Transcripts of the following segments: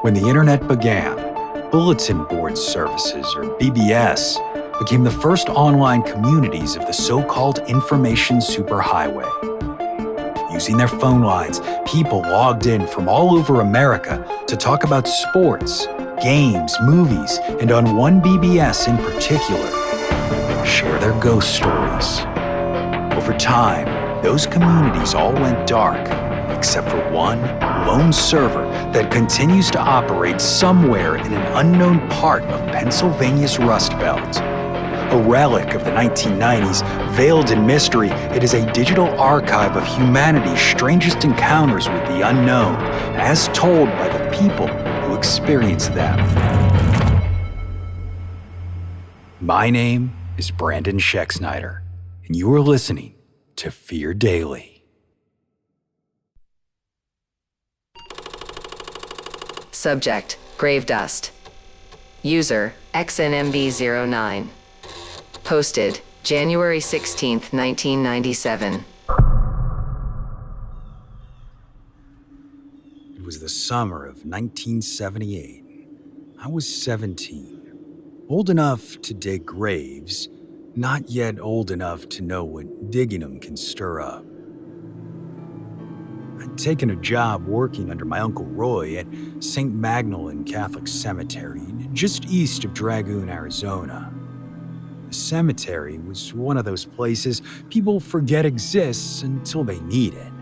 When the internet began, bulletin board services, or BBS, became the first online communities of the so-called information superhighway. Using their phone lines, people logged in from all over America to talk about sports, games, movies, and on one BBS in particular, share their ghost stories. Over time, those communities all went dark, except for one lone server that continues to operate somewhere in an unknown part of Pennsylvania's Rust Belt. A relic of the 1990s, veiled in mystery, it is a digital archive of humanity's strangest encounters with the unknown, as told by the people who experienced them. My name is Brandon Schexnayder, and you are listening to Fear Daily. Subject: Gravedust. User: XNMB09. Posted January 16, 1997. It was the summer of 1978. I was 17, old enough to dig graves, not yet old enough to know what digging them can stir up. I'd taken a job working under my Uncle Roy at St. Magdalene Catholic Cemetery, just east of Dragoon, Arizona. The cemetery was one of those places people forget exists until they need it.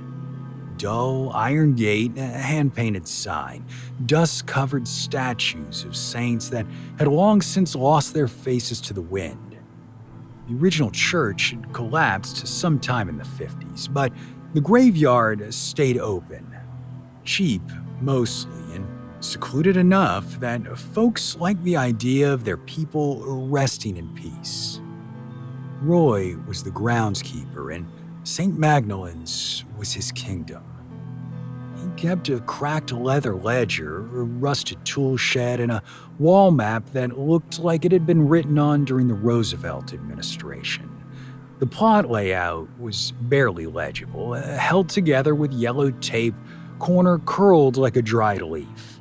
Dull iron gate, a hand-painted sign, dust-covered statues of saints that had long since lost their faces to the wind. The original church had collapsed sometime in the 50s, but the graveyard stayed open. Cheap, mostly, and secluded enough that folks liked the idea of their people resting in peace. Roy was the groundskeeper, and St. Magdalene's was his kingdom. He kept a cracked leather ledger, a rusted tool shed, and a wall map that looked like it had been written on during the Roosevelt administration. The plot layout was barely legible, held together with yellow tape, corner curled like a dried leaf.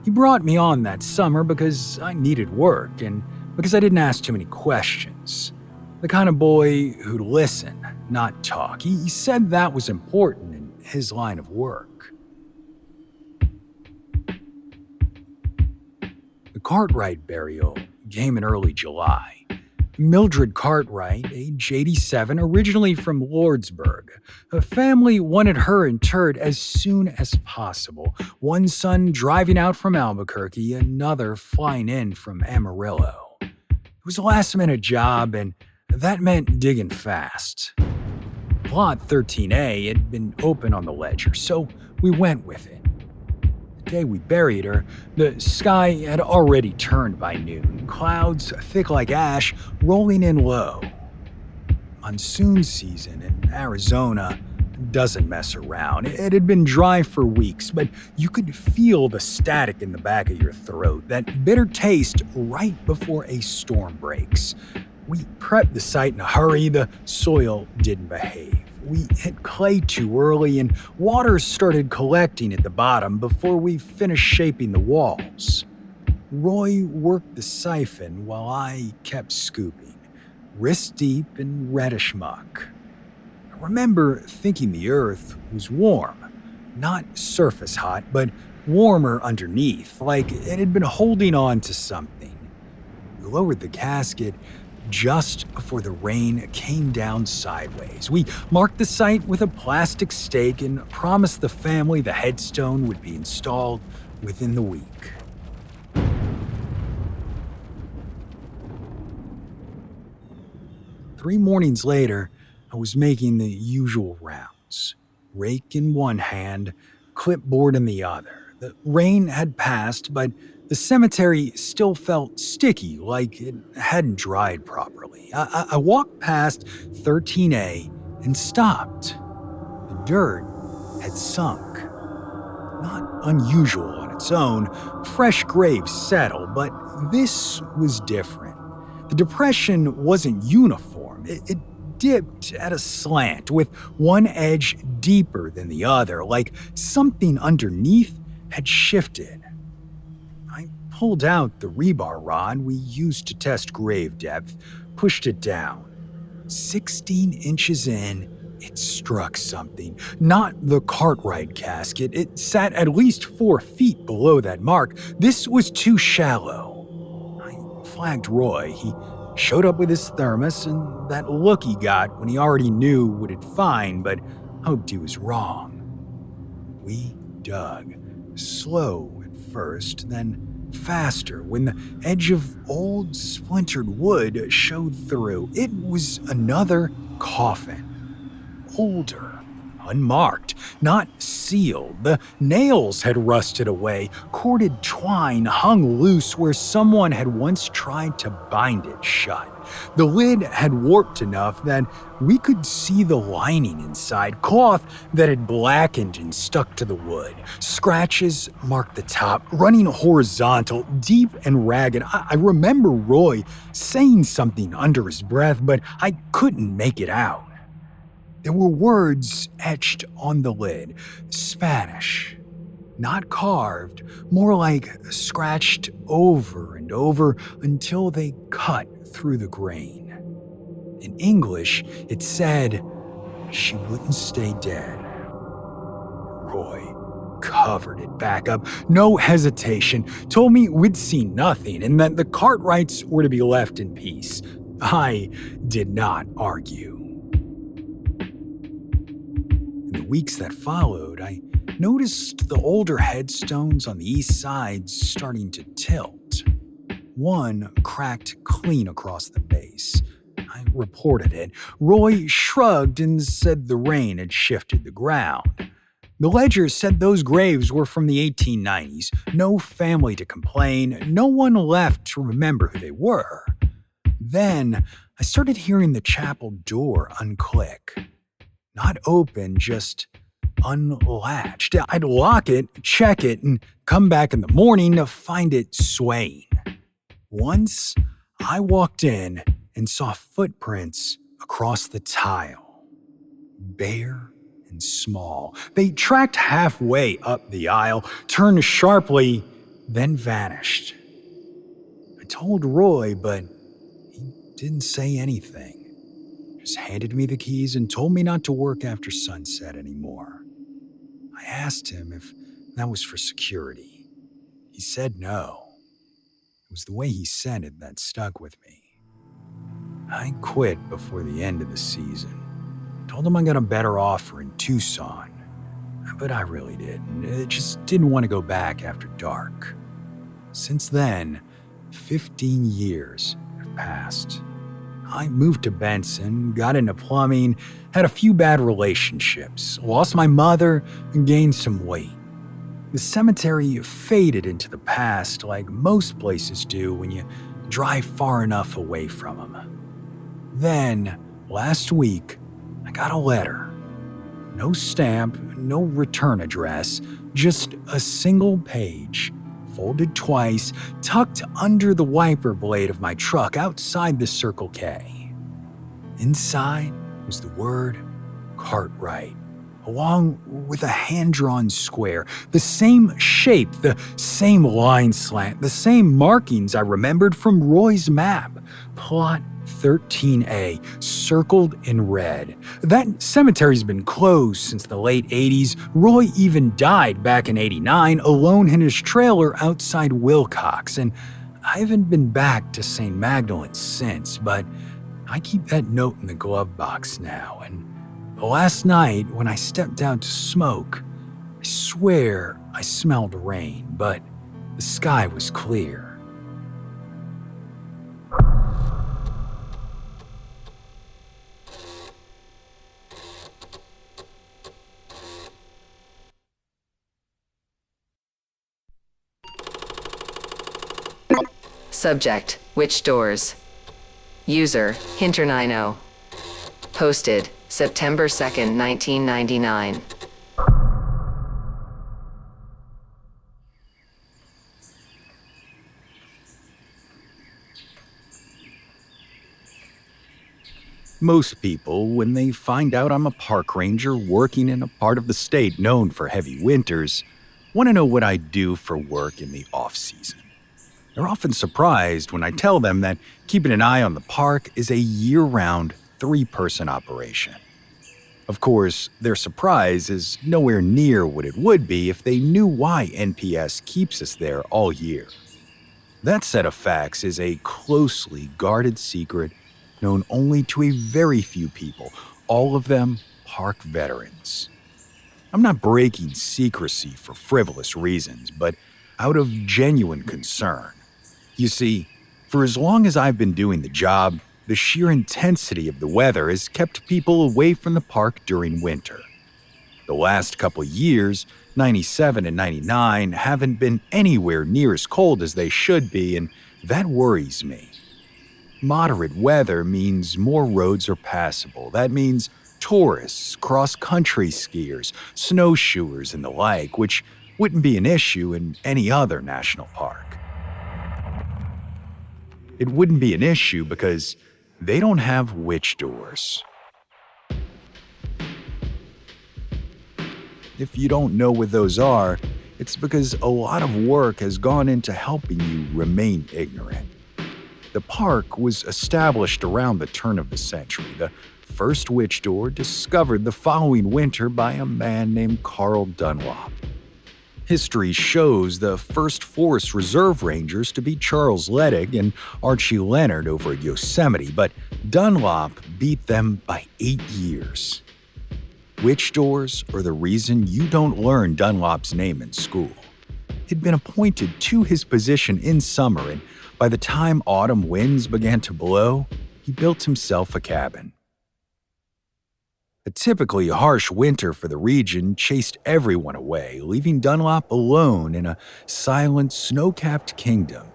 He brought me on that summer because I needed work and because I didn't ask too many questions. The kind of boy who'd listen, not talk. He said that was important in his line of work. The Cartwright burial came in early July. Mildred Cartwright, age 87, originally from Lordsburg. A family wanted her interred as soon as possible. One son driving out from Albuquerque, another flying in from Amarillo. It was a last-minute job, and that meant digging fast. Plot 13A had been open on the ledger, so we went with it. The day we buried her, the sky had already turned by noon, clouds thick like ash rolling in low. Monsoon season in Arizona doesn't mess around. It had been dry for weeks, but you could feel the static in the back of your throat, that bitter taste right before a storm breaks. We prepped the site in a hurry. The soil didn't behave. We hit clay too early, and water started collecting at the bottom before we finished shaping the walls. Roy worked the siphon while I kept scooping, wrist deep in reddish muck. I remember thinking the earth was warm, not surface hot, but warmer underneath, like it had been holding on to something. We lowered the casket just before the rain came down sideways. We marked the site with a plastic stake and promised the family the headstone would be installed within the week. Three mornings later, I was making the usual rounds. Rake in one hand, clipboard in the other. The rain had passed, but the cemetery still felt sticky, like it hadn't dried properly. I walked past 13A and stopped. The dirt had sunk. Not unusual on its own, fresh graves settle, but this was different. The depression wasn't uniform. It dipped at a slant, with one edge deeper than the other, like something underneath had shifted. pulled out the rebar rod we used to test grave depth, pushed it down. 16 inches in, it struck something. Not the Cartwright casket. It sat at least 4 feet below that mark. This was too shallow. I flagged Roy. He showed up with his thermos and that look he got when he already knew what it'd find, but hoped he was wrong. We dug. Slow at first, then faster when the edge of old splintered wood showed through. It was another coffin. Older, unmarked, not sealed. The nails had rusted away. Corded twine hung loose where someone had once tried to bind it shut. The lid had warped enough that we could see the lining inside, cloth that had blackened and stuck to the wood. Scratches marked the top, running horizontal, deep and ragged. I remember Roy saying something under his breath, but I couldn't make it out. There were words etched on the lid, Spanish. Not carved, more like scratched over and over until they cut through the grain. In English, it said, "She wouldn't stay dead." Roy covered it back up, no hesitation, told me we'd seen nothing and that the Cartwrights were to be left in peace. I did not argue. In the weeks that followed, I noticed the older headstones on the east side starting to tilt. One cracked clean across the base. I reported it. Roy shrugged and said the rain had shifted the ground. The ledger said those graves were from the 1890s. No family to complain, no one left to remember who they were. Then I started hearing the chapel door unclick. Not open, just unlatched. I'd lock it, check it, and come back in the morning to find it swaying. Once, I walked in and saw footprints across the tile. Bare and small. They tracked halfway up the aisle, turned sharply, then vanished. I told Roy, but he didn't say anything. Just handed me the keys and told me not to work after sunset anymore. I asked him if that was for security. He said no. It was the way he said it that stuck with me. I quit before the end of the season. Told him I got a better offer in Tucson. But I really didn't. I just didn't want to go back after dark. Since then, 15 years have passed. I moved to Benson, got into plumbing, had a few bad relationships, lost my mother, and gained some weight. The cemetery faded into the past like most places do when you drive far enough away from them. Then, last week, I got a letter. No stamp, no return address, just a single page, folded twice, tucked under the wiper blade of my truck outside the Circle K. Inside was the word Cartwright, along with a hand-drawn square, the same shape, the same line slant, the same markings I remembered from Roy's map. Plot 13A, circled in red. That cemetery's been closed since the late 80s. Roy even died back in 89, alone in his trailer outside Wilcox, and I haven't been back to St. Magdalene since, but I keep that note in the glove box now, and the last night when I stepped out to smoke, I swear I smelled rain, but the sky was clear. Subject, Witch Doors. User, Hinter90. Posted, September 2nd, 1999. Most people, when they find out I'm a park ranger working in a part of the state known for heavy winters, want to know what I do for work in the off-season. They're often surprised when I tell them that keeping an eye on the park is a year-round, 3-person operation. Of course, their surprise is nowhere near what it would be if they knew why NPS keeps us there all year. That set of facts is a closely guarded secret known only to a very few people, all of them park veterans. I'm not breaking secrecy for frivolous reasons, but out of genuine concern. You see, for as long as I've been doing the job, the sheer intensity of the weather has kept people away from the park during winter. The last couple years, 97 and 99, haven't been anywhere near as cold as they should be, and that worries me. Moderate weather means more roads are passable. That means tourists, cross-country skiers, snowshoers, and the like, which wouldn't be an issue in any other national park. It wouldn't be an issue because they don't have witch doors. If you don't know what those are, it's because a lot of work has gone into helping you remain ignorant. The park was established around the turn of the century. The first witch door discovered the following winter by a man named Carl Dunlop. History shows the first Forest Reserve Rangers to be Charles Ledig and Archie Leonard over at Yosemite, but Dunlop beat them by 8 years. Witch doors are the reason you don't learn Dunlop's name in school. He'd been appointed to his position in summer, and by the time autumn winds began to blow, he built himself a cabin. A typically harsh winter for the region chased everyone away, leaving Dunlop alone in a silent, snow-capped kingdom.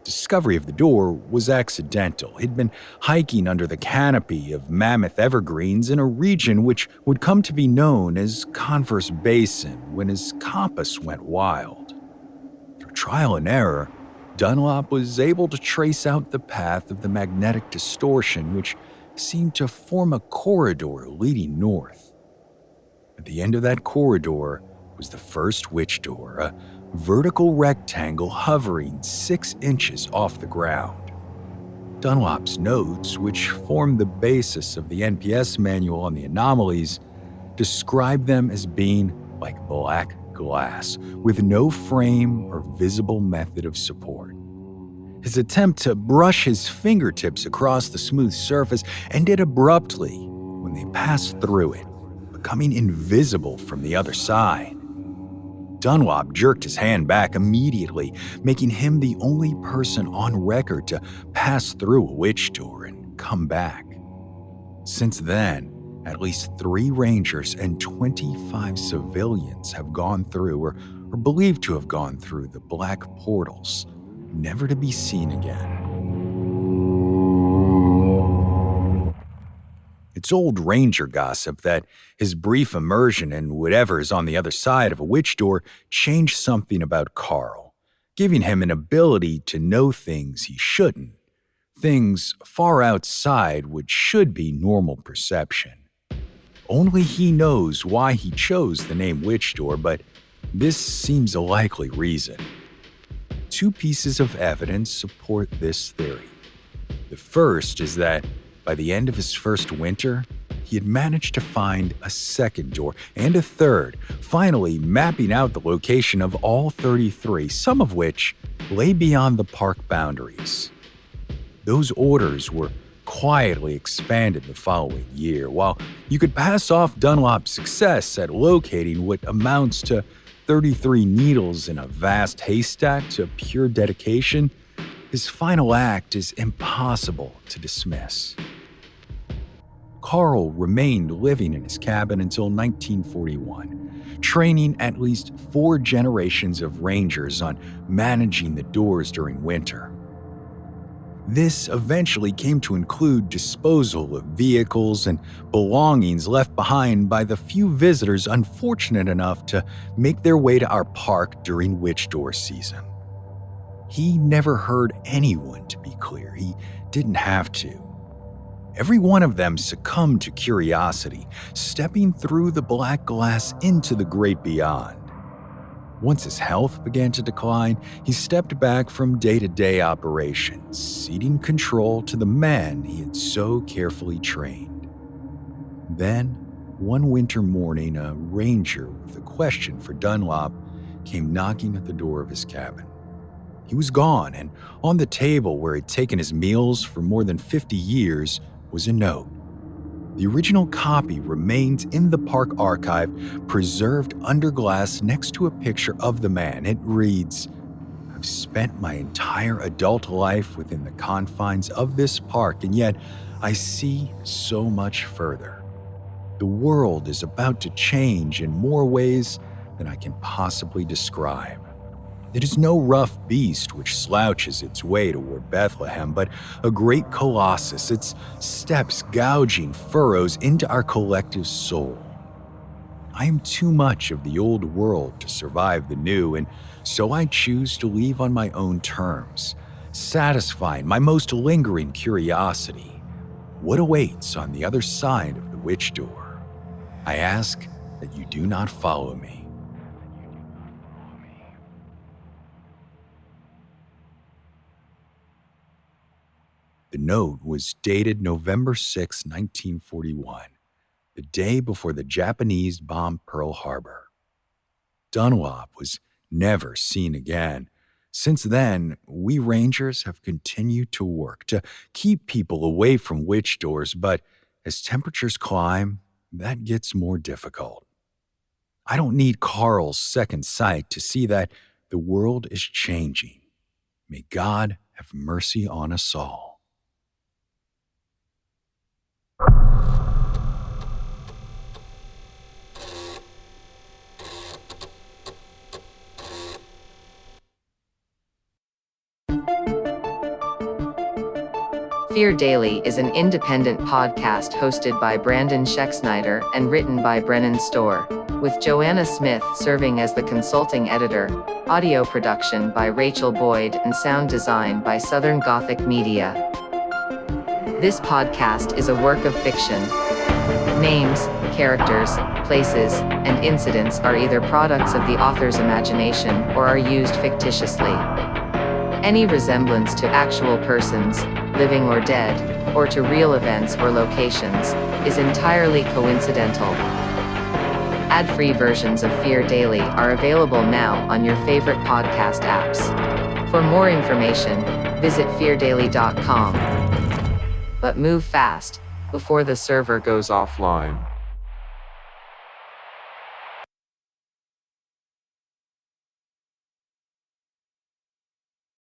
Discovery of the door was accidental. He'd been hiking under the canopy of mammoth evergreens in a region which would come to be known as Converse Basin when his compass went wild. Through trial and error, Dunlop was able to trace out the path of the magnetic distortion, which seemed to form a corridor leading north. At the end of that corridor was the first witch door, a vertical rectangle hovering 6 inches off the ground. Dunlop's notes, which formed the basis of the NPS manual on the anomalies, described them as being like black glass, with no frame or visible method of support. His attempt to brush his fingertips across the smooth surface ended abruptly when they passed through it, becoming invisible from the other side. Dunlop jerked his hand back immediately, making him the only person on record to pass through a witch door and come back. Since then, at least 3 Rangers and 25 civilians have gone through or believed to have gone through the black portals, never to be seen again. It's old Ranger gossip that his brief immersion in whatever is on the other side of a witch door changed something about Carl, giving him an ability to know things he shouldn't, things far outside what should be normal perception. Only he knows why he chose the name Witch Door, but this seems a likely reason. 2 pieces of evidence support this theory. The first is that by the end of his first winter, he had managed to find a second door and a third, finally mapping out the location of all 33, some of which lay beyond the park boundaries. Those orders were quietly expanded the following year. While you could pass off Dunlop's success at locating what amounts to 33 needles in a vast haystack to pure dedication, his final act is impossible to dismiss. Carl remained living in his cabin until 1941, training at least 4 generations of Rangers on managing the doors during winter. This eventually came to include disposal of vehicles and belongings left behind by the few visitors unfortunate enough to make their way to our park during witch door season. He never hurt anyone, to be clear. He didn't have to. Every one of them succumbed to curiosity, stepping through the black glass into the great beyond. Once his health began to decline, he stepped back from day-to-day operations, ceding control to the man he had so carefully trained. Then, one winter morning, a ranger with a question for Dunlop came knocking at the door of his cabin. He was gone, and on the table where he'd taken his meals for more than 50 years was a note. The original copy remains in the park archive, preserved under glass next to a picture of the man. It reads, "I've spent my entire adult life within the confines of this park, and yet I see so much further. The world is about to change in more ways than I can possibly describe. It is no rough beast which slouches its way toward Bethlehem, but a great colossus, its steps gouging furrows into our collective soul. I am too much of the old world to survive the new, and so I choose to leave on my own terms, satisfying my most lingering curiosity. What awaits on the other side of the witch door? I ask that you do not follow me." The note was dated November 6, 1941, the day before the Japanese bombed Pearl Harbor. Dunlop was never seen again. Since then, we rangers have continued to work to keep people away from witch doors, but as temperatures climb, that gets more difficult. I don't need Carl's second sight to see that the world is changing. May God have mercy on us all. Fear Daily is an independent podcast hosted by Brandon Schexnayder and written by Brennan Storr, with Joanna Smith serving as the consulting editor, audio production by Rachel Boyd, and sound design by Southern Gothic Media. This podcast is a work of fiction. Names, characters, places, and incidents are either products of the author's imagination or are used fictitiously. Any resemblance to actual persons, living or dead, or to real events or locations, is entirely coincidental. Ad-free versions of Fear Daily are available now on your favorite podcast apps. For more information, visit feardaily.com. But move fast, before the server goes offline.